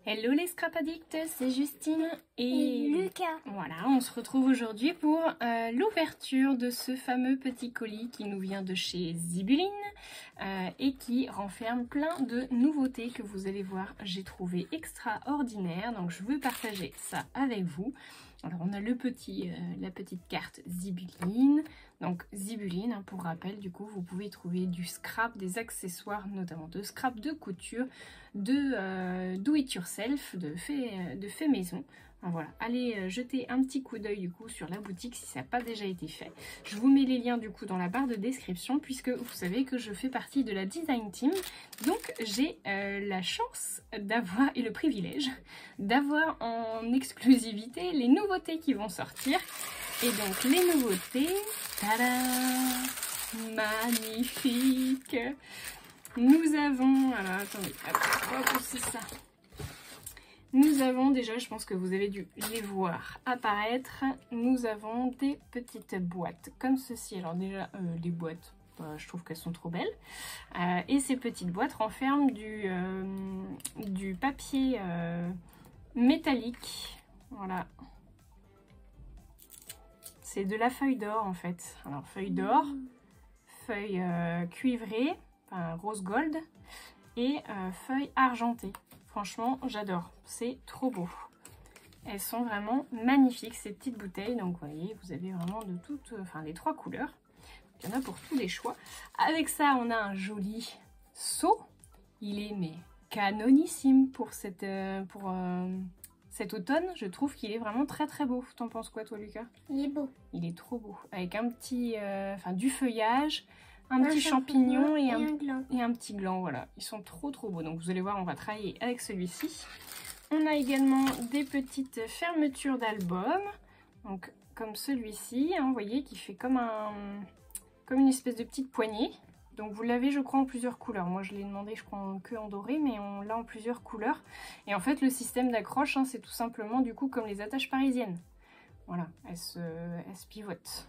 Hello les scrap addicts, c'est Justine et Lucas. Voilà, on se retrouve aujourd'hui pour l'ouverture de ce fameux petit colis qui nous vient de chez Zibuline et qui renferme plein de nouveautés que vous allez voir, j'ai trouvé extraordinaires. Donc je veux partager ça avec vous. Alors on a la petite carte Zibuline. Donc Zibuline, hein, pour rappel, du coup vous pouvez trouver du scrap, des accessoires, notamment de scrap de couture, de do it yourself, de fait maison. Alors voilà, allez jeter un petit coup d'œil du coup sur la boutique si ça n'a pas déjà été fait. Je vous mets les liens du coup dans la barre de description puisque vous savez que je fais partie de la design team. Donc j'ai la chance d'avoir et le privilège d'avoir en exclusivité les nouveautés qui vont sortir. Et donc les nouveautés, tada, magnifique. Nous avons, alors attendez, on va pousser ça. Nous avons déjà, je pense que vous avez dû les voir apparaître, nous avons des petites boîtes comme ceci. Alors déjà, les boîtes, je trouve qu'elles sont trop belles. Et ces petites boîtes renferment du papier métallique. Voilà. C'est de la feuille d'or en fait. Alors feuille d'or, feuille cuivrée, enfin rose gold et feuille argentée. Franchement, j'adore. C'est trop beau. Elles sont vraiment magnifiques, ces petites bouteilles. Donc, vous voyez, vous avez vraiment de toutes, enfin, les trois couleurs. Il y en a pour tous les choix. Avec ça, on a un joli seau. Il est, mais canonissime pour cet automne. Je trouve qu'il est vraiment très, très beau. T'en penses quoi, toi, Lucas? Il est beau. Il est trop beau. Avec un petit, du feuillage, un petit champignon et un petit gland, voilà. Ils sont trop beaux. Donc vous allez voir, on va travailler avec celui-ci. On a également des petites fermetures d'albums. Donc comme celui-ci, hein, vous voyez, qui fait comme une espèce de petite poignée. Donc vous l'avez, je crois, en plusieurs couleurs. Moi, je l'ai demandé, je crois, que en doré, mais on l'a en plusieurs couleurs. Et en fait, le système d'accroche, hein, c'est tout simplement, du coup, comme les attaches parisiennes. Voilà, elles se pivotent.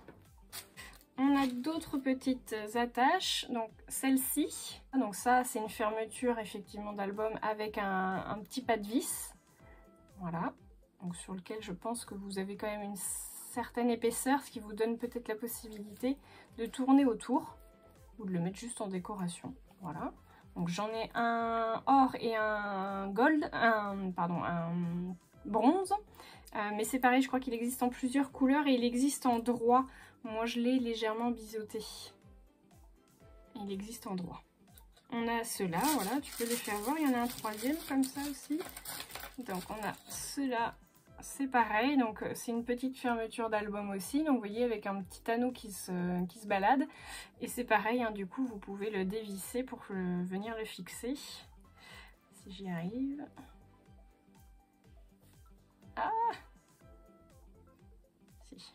On a d'autres petites attaches, donc celle-ci, donc ça c'est une fermeture effectivement d'album avec un petit pas de vis, voilà, donc sur lequel je pense que vous avez quand même une certaine épaisseur, ce qui vous donne peut-être la possibilité de tourner autour ou de le mettre juste en décoration, voilà. Donc j'en ai un or et un gold, un bronze, mais c'est pareil, je crois qu'il existe en plusieurs couleurs et il existe en droit. Moi, je l'ai légèrement biseauté. Il existe en droit. On a ceux-là, voilà, tu peux les faire voir. Il y en a un troisième comme ça aussi. Donc, on a ceux-là, c'est pareil. Donc, c'est une petite fermeture d'album aussi. Donc, vous voyez, avec un petit anneau qui se balade. Et c'est pareil, hein, du coup, vous pouvez le dévisser pour venir le fixer. Si j'y arrive. Ah! Si.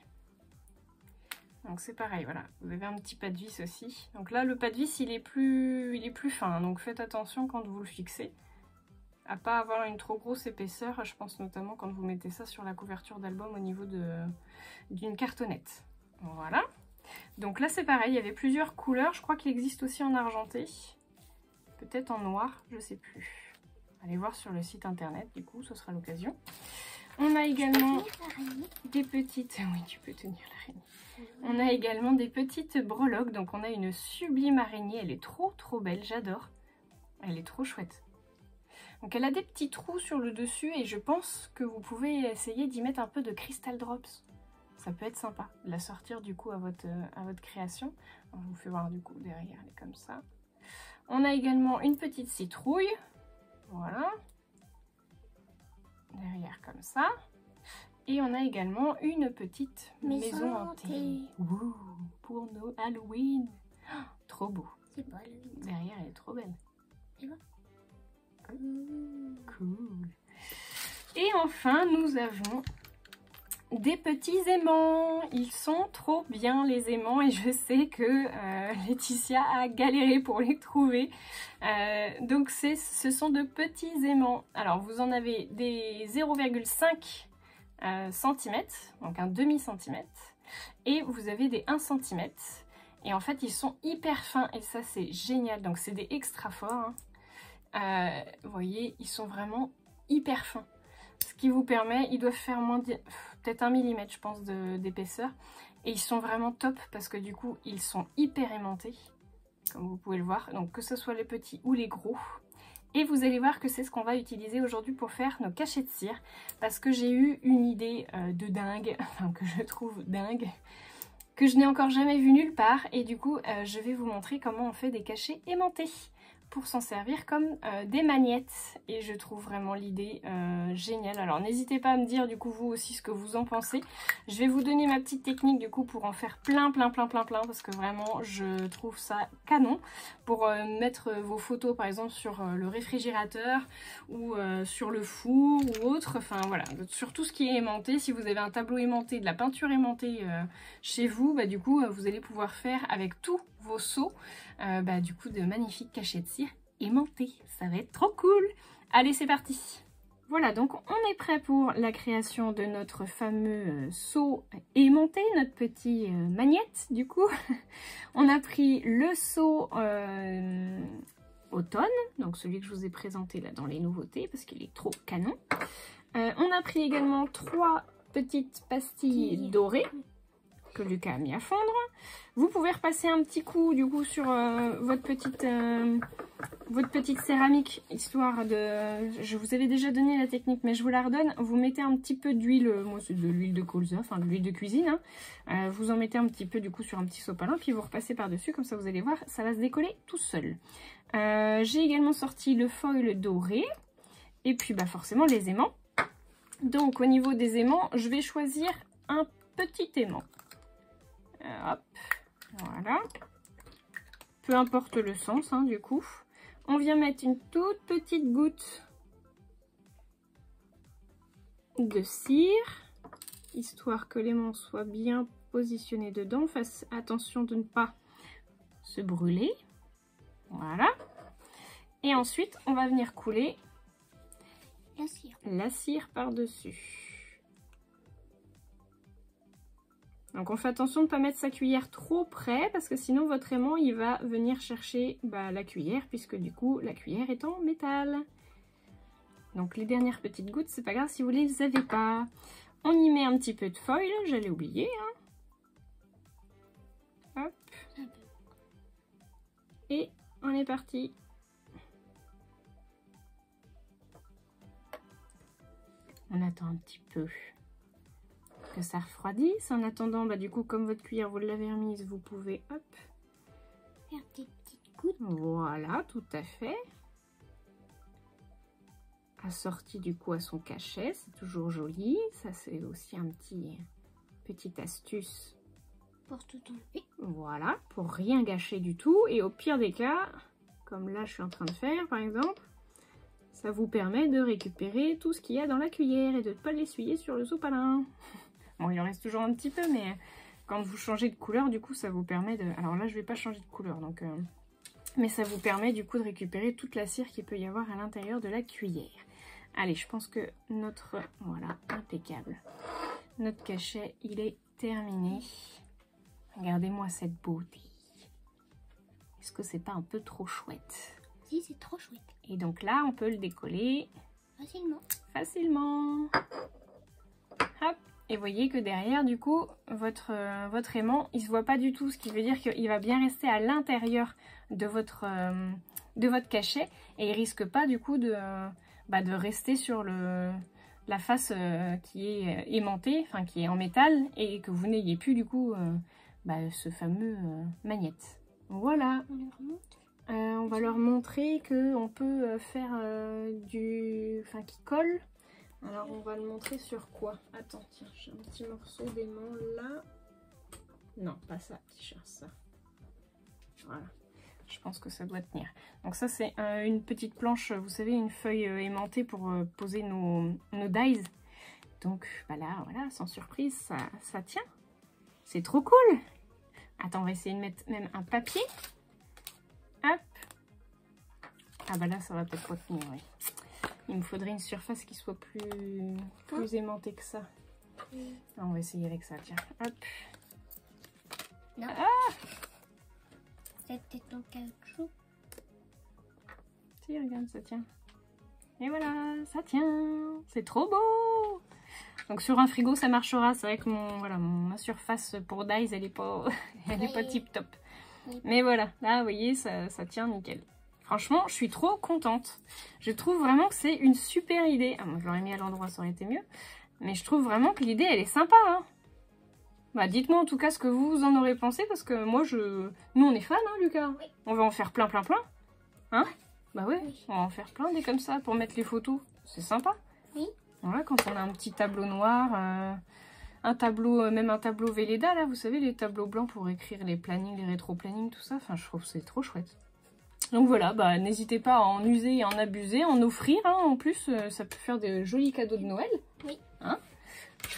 Donc c'est pareil, voilà, vous avez un petit pas de vis aussi. Donc là, le pas de vis, il est plus fin, donc faites attention quand vous le fixez. À pas avoir une trop grosse épaisseur, je pense notamment quand vous mettez ça sur la couverture d'album au niveau d'une cartonnette. Voilà. Donc là, c'est pareil, il y avait plusieurs couleurs. Je crois qu'il existe aussi en argenté. Peut-être en noir, je sais plus. Allez voir sur le site internet, du coup, ce sera l'occasion. On a également des petites... Oui, tu peux tenir l'araignée. On a également des petites breloques. Donc, on a une sublime araignée. Elle est trop belle. J'adore. Elle est trop chouette. Donc, elle a des petits trous sur le dessus. Et je pense que vous pouvez essayer d'y mettre un peu de Crystal Drops. Ça peut être sympa. De la sortir, du coup, à votre création. Alors, je vous fais voir, du coup, derrière. Elle est comme ça. On a également une petite citrouille. Voilà. Derrière comme ça. Et on a également une petite maison hantée. Pour nos Halloween. Oh, trop beau. C'est pas Halloween. Derrière, elle est trop belle. Tu vois? Cool. Et enfin, nous avons des petits aimants. Ils sont trop bien, les aimants, et je sais que Laetitia a galéré pour les trouver. Donc ce sont de petits aimants. Alors vous en avez des 0,5 cm, donc un demi-centimètre, et vous avez des 1 cm. Et en fait, ils sont hyper fins, et ça c'est génial. Donc c'est des extra forts. Hein. Vous voyez, ils sont vraiment hyper fin. Ce qui vous permet, ils doivent faire moins peut-être 1 mm je pense d'épaisseur. Et ils sont vraiment top parce que du coup ils sont hyper aimantés. Comme vous pouvez le voir. Donc que ce soit les petits ou les gros. Et vous allez voir que c'est ce qu'on va utiliser aujourd'hui pour faire nos cachets de cire. Parce que j'ai eu une idée de dingue, enfin que je trouve dingue, que je n'ai encore jamais vu nulle part. Et du coup, je vais vous montrer comment on fait des cachets aimantés pour s'en servir comme des magnettes. Et je trouve vraiment l'idée géniale. Alors n'hésitez pas à me dire du coup vous aussi ce que vous en pensez. Je vais vous donner ma petite technique du coup pour en faire plein parce que vraiment je trouve ça canon. Pour mettre vos photos par exemple sur le réfrigérateur ou sur le four ou autre. Enfin voilà, sur tout ce qui est aimanté. Si vous avez un tableau aimanté, de la peinture aimantée chez vous, bah, du coup vous allez pouvoir faire avec tous vos seaux du coup de magnifiques cachets de cire aimantés. Ça va être trop cool. Allez, c'est parti. Voilà, donc on est prêt pour la création de notre fameux seau aimanté, notre petit magnette du coup. On a pris le seau automne, donc celui que je vous ai présenté là dans les nouveautés parce qu'il est trop canon. On a pris également 3 petites pastilles dorées que Lucas a mis à fondre. Vous pouvez repasser un petit coup du coup sur votre petite céramique, histoire de... Je vous avais déjà donné la technique, mais je vous la redonne. Vous mettez un petit peu d'huile, moi c'est de l'huile de colza, enfin de l'huile de cuisine. Hein. Vous en mettez un petit peu du coup sur un petit sopalin, puis vous repassez par-dessus, comme ça vous allez voir, ça va se décoller tout seul. J'ai également sorti le foil doré, et puis bah forcément les aimants. Donc au niveau des aimants, je vais choisir un petit aimant. Hop, voilà. Peu importe le sens, hein, du coup. On vient mettre une toute petite goutte de cire, histoire que l'aimant soit bien positionné dedans. Fasse attention de ne pas se brûler. Voilà. Et ensuite, on va venir couler la cire par-dessus. Donc on fait attention de ne pas mettre sa cuillère trop près parce que sinon votre aimant il va venir chercher la cuillère, puisque du coup la cuillère est en métal. Donc les dernières petites gouttes, c'est pas grave si vous ne les avez pas. On y met un petit peu de foil, j'allais oublier. Hein. Hop. Et on est parti. On attend un petit peu que ça refroidisse. En attendant, du coup, comme votre cuillère vous l'avez remise, vous pouvez, hop, faire des petites gouttes. Voilà, tout à fait. Assorti du coup à son cachet, c'est toujours joli. Ça, c'est aussi un petite astuce. Pour tout enlever. Voilà, pour rien gâcher du tout. Et au pire des cas, comme là je suis en train de faire par exemple, ça vous permet de récupérer tout ce qu'il y a dans la cuillère et de ne pas l'essuyer sur le sopalin. Bon, il en reste toujours un petit peu, mais quand vous changez de couleur, du coup, ça vous permet de... Alors là, je vais pas changer de couleur, donc... Mais ça vous permet, du coup, de récupérer toute la cire qu'il peut y avoir à l'intérieur de la cuillère. Allez, je pense que notre... Voilà, impeccable. Notre cachet, il est terminé. Regardez-moi cette beauté. Est-ce que c'est pas un peu trop chouette? Si, c'est trop chouette. Et donc là, on peut le décoller... Facilement. Hop. Et voyez que derrière, du coup, votre aimant, il ne se voit pas du tout. Ce qui veut dire qu'il va bien rester à l'intérieur de votre cachet. Et il risque pas, du coup, de rester sur la face qui est aimantée, enfin qui est en métal. Et que vous n'ayez plus, du coup, ce fameux magnette. Voilà. On le remonte. On va leur montrer qu'on peut faire qui colle. Alors on va le montrer sur quoi? Attends, tiens, j'ai un petit morceau d'aimant là. Non, pas ça, t-shirt, ça. Voilà, je pense que ça doit tenir. Donc ça c'est une petite planche, vous savez, une feuille aimantée pour poser nos dies. Donc là, voilà, sans surprise, ça tient. C'est trop cool. Attends, on va essayer de mettre même un papier. Hop. Ah là, ça va peut-être pas tenir, oui. Il me faudrait une surface qui soit plus aimantée que ça. Ah, on va essayer avec ça, tiens. Hop. Non. Ah, c'est peut-être en caoutchouc. si, regarde, ça tient. Et voilà, ça tient. C'est trop beau. Donc sur un frigo, ça marchera. C'est vrai que ma surface pour Dies, elle est pas, tip top. Mais voilà, là, vous voyez, ça tient nickel. Franchement, je suis trop contente. Je trouve vraiment que c'est une super idée. Ah, moi, je l'aurais mis à l'endroit, ça aurait été mieux. Mais je trouve vraiment que l'idée, elle est sympa. Hein. Bah, dites-moi en tout cas ce que vous en aurez pensé. Parce que moi, nous, on est fans, hein, Lucas. Oui. On va en faire plein. Hein? Bah ouais, oui. On va en faire plein des comme ça pour mettre les photos. C'est sympa. Oui. Voilà, quand on a un petit tableau noir, un tableau, même un tableau Velleda, là, vous savez, les tableaux blancs pour écrire les plannings, les rétro-plannings, tout ça. Enfin, je trouve que c'est trop chouette. Donc voilà, bah, n'hésitez pas à en user et en abuser, en offrir. Hein, en plus, ça peut faire de jolis cadeaux de Noël. Oui. Hein,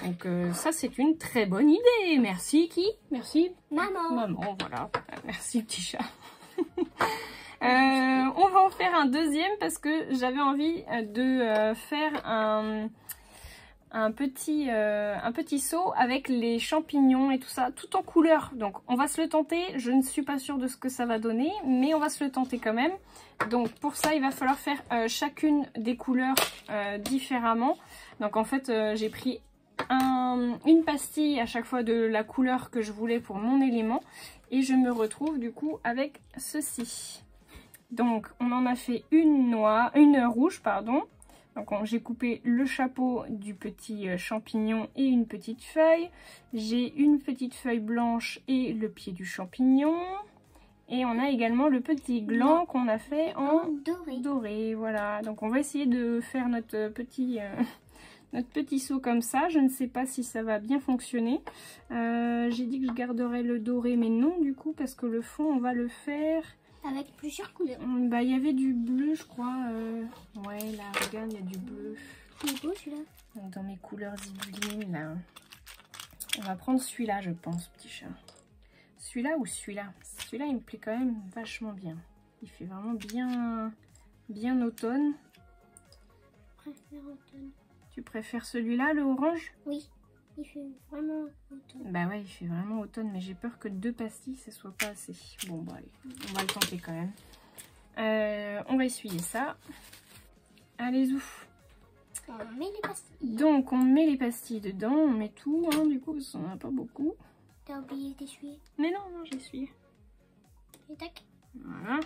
donc ça, c'est une très bonne idée. Merci qui? Merci maman. Maman, voilà. Merci petit chat. On va en faire un deuxième parce que j'avais envie de faire un petit seau avec les champignons et tout ça, tout en couleur. Donc on va se le tenter. Je ne suis pas sûre de ce que ça va donner, mais on va se le tenter quand même. Donc pour ça, il va falloir faire chacune des couleurs différemment. Donc en fait, j'ai pris une pastille à chaque fois de la couleur que je voulais pour mon élément. Et je me retrouve du coup avec ceci. Donc on en a fait une rouge, pardon. Donc j'ai coupé le chapeau du petit champignon et une petite feuille. J'ai une petite feuille blanche et le pied du champignon. Et on a également le petit gland qu'on a fait en doré. Voilà, donc on va essayer de faire notre petit seau comme ça. Je ne sais pas si ça va bien fonctionner. J'ai dit que je garderais le doré, mais non du coup, parce que le fond, on va le faire... avec plusieurs couleurs. Bah, il y avait du bleu, je crois. Ouais, là, regarde, il y a du bleu. Il est beau, celui-là. Dans mes couleurs zibulines, là. On va prendre celui-là, je pense, petit chat. Celui-là ou celui-là? Celui-là, il me plaît quand même vachement bien. Il fait vraiment bien automne. Je préfère automne. Tu préfères celui-là, le orange? Oui, il fait vraiment automne. Bah ouais, il fait vraiment automne, mais j'ai peur que 2 pastilles, ça soit pas assez. Bon, bah allez, on va le tenter quand même. On va essuyer ça. Allez, ouf. On met les pastilles. Donc, on met les pastilles dedans, on met tout, hein, du coup, parce qu'on n'en a pas beaucoup. T'as oublié d'essuyer? Mais non, j'ai essuyé. Et tac. Voilà.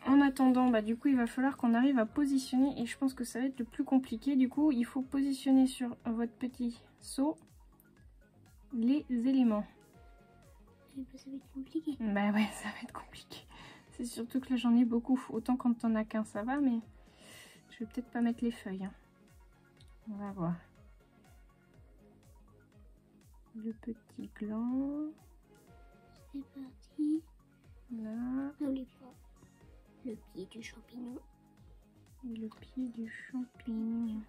En attendant, bah du coup, il va falloir qu'on arrive à positionner, et je pense que ça va être le plus compliqué. Du coup, il faut positionner sur votre petit seau les éléments. Et bah, ça va être compliqué. Bah ouais, ça va être compliqué. C'est surtout que là, j'en ai beaucoup. Autant quand t'en as qu'un, ça va, mais je vais peut-être pas mettre les feuilles. Hein. On va voir. Le petit gland. C'est parti. Là. N'oublie pas le pied du champignon. Et le pied du champignon.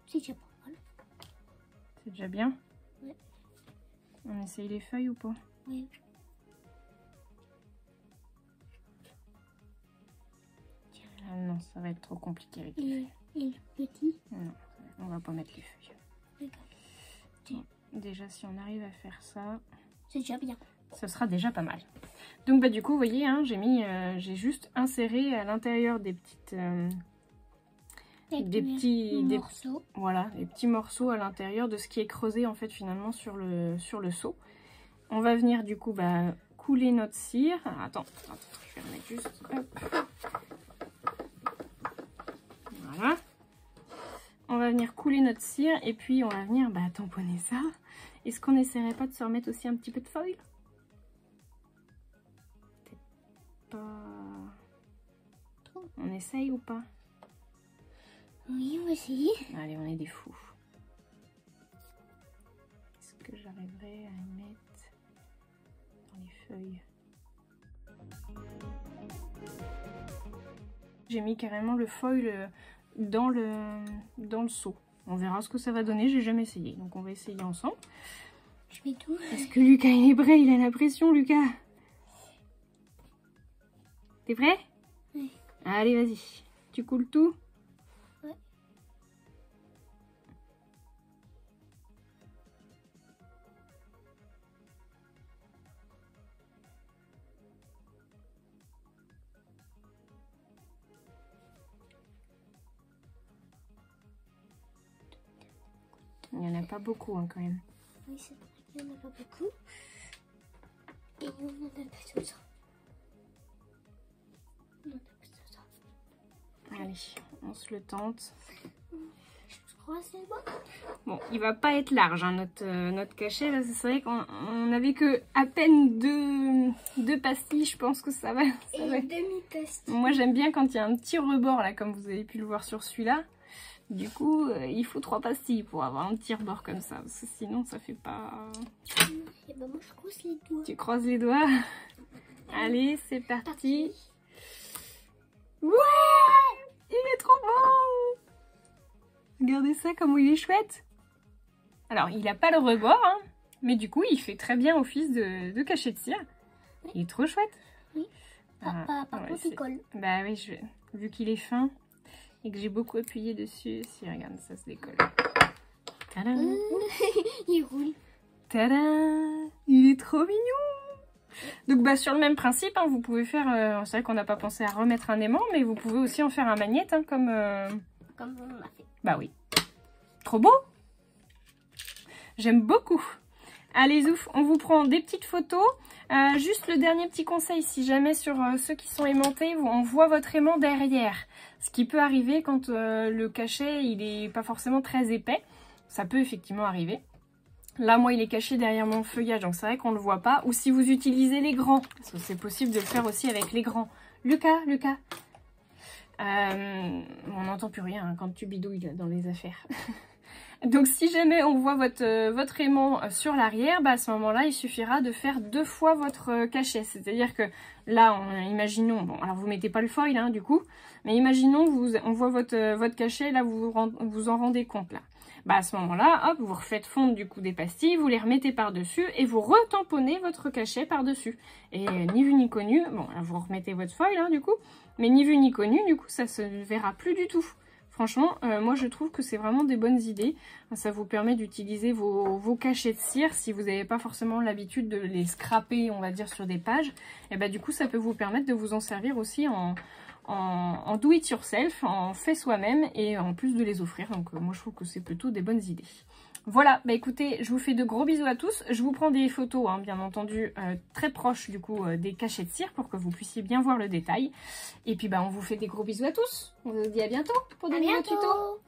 C'est déjà pas mal. C'est déjà bien? Ouais. On essaye les feuilles ou pas? Oui. Ah non, ça va être trop compliqué avec les feuilles. Et le petit? Non, on va pas mettre les feuilles. D'accord. Bon, déjà, si on arrive à faire ça... C'est déjà bien. Ce sera déjà pas mal. Donc bah du coup, vous voyez, hein, j'ai juste inséré à l'intérieur des petites... des petits morceaux à l'intérieur de ce qui est creusé en fait finalement sur le seau. On va venir du coup bah, couler notre cire. Alors, attends, je vais remettre juste. Hop. Voilà. On va venir couler notre cire et puis on va venir bah, tamponner ça. Est-ce qu'on n'essaierait pas de se remettre aussi un petit peu de foil? Peut-être pas. On essaye ou pas? Oui, on va essayer. Allez, on est des fous. Est-ce que j'arriverai à mettre dans les feuilles? J'ai mis carrément le foil dans le seau. On verra ce que ça va donner, j'ai jamais essayé. Donc on va essayer ensemble. Je fais tout. Est-ce que Lucas il est prêt? Il a la pression, Lucas. T'es prêt? Oui. Allez, vas-y. Tu coules tout? Ouais. Il n'y en a pas beaucoup hein, quand même. Oui, c'est vrai qu'il n'y en a pas beaucoup. Et on en a pas tout ça. On en a pas tout ça. Allez, on se le tente. Je crois que c'est bon. Bon, il va pas être large hein, notre cachet. Là, c'est vrai qu'on avait que à peine deux pastilles. Je pense que ça va. Et une demi-pastille. Moi, j'aime bien quand il y a un petit rebord là, comme vous avez pu le voir sur celui-là. Du coup, il faut 3 pastilles pour avoir un petit rebord comme ça. Parce que sinon, ça fait pas... Et ben moi, je croise les doigts. Tu croises les doigts. Allez, c'est parti. Ouais! Il est trop beau! Regardez ça, comment il est chouette. Alors, il n'a pas le rebord, hein, mais du coup, il fait très bien office de cachet de cire. Oui. Il est trop chouette. Oui. Par contre, il colle. Bah oui, vu qu'il est fin... Et que j'ai beaucoup appuyé dessus. Si, regarde, ça se décolle. Tada! Il roule. Tada! Il est trop mignon! Donc, bah, sur le même principe, hein, vous pouvez faire... c'est vrai qu'on n'a pas pensé à remettre un aimant, mais vous pouvez aussi en faire un magnète, hein, comme on l'a fait. Bah oui. Trop beau! J'aime beaucoup. Allez, Zouf, on vous prend des petites photos. Juste le dernier petit conseil, si jamais sur ceux qui sont aimantés, on voit votre aimant derrière. Ce qui peut arriver quand le cachet, il est pas forcément très épais. Ça peut effectivement arriver. Là, moi, il est caché derrière mon feuillage, donc c'est vrai qu'on le voit pas. Ou si vous utilisez les grands, parce que c'est possible de le faire aussi avec les grands. Lucas. On n'entend plus rien hein, quand tu bidouilles dans les affaires. Donc si jamais on voit votre aimant sur l'arrière, bah à ce moment-là, il suffira de faire 2 fois votre cachet. C'est-à-dire que là, imaginons, bon alors vous mettez pas le foil hein, du coup, mais imaginons on voit votre cachet, là vous en rendez compte là. Bah à ce moment-là, hop, vous refaites fondre du coup des pastilles, vous les remettez par-dessus et vous retamponnez votre cachet par-dessus. Et ni vu ni connu, bon là vous remettez votre foil hein, du coup, mais ni vu ni connu, du coup ça se verra plus du tout. Franchement, moi je trouve que c'est vraiment des bonnes idées. Ça vous permet d'utiliser vos cachets de cire si vous n'avez pas forcément l'habitude de les scraper, on va dire, sur des pages. Et bah du coup, ça peut vous permettre de vous en servir aussi en do it yourself, en fait soi-même et en plus de les offrir. Donc moi je trouve que c'est plutôt des bonnes idées. Voilà, bah écoutez, je vous fais de gros bisous à tous. Je vous prends des photos, hein, bien entendu, très proches du coup des cachets de cire pour que vous puissiez bien voir le détail. Et puis bah on vous fait des gros bisous à tous. On vous dit à bientôt pour de nouveaux tutos.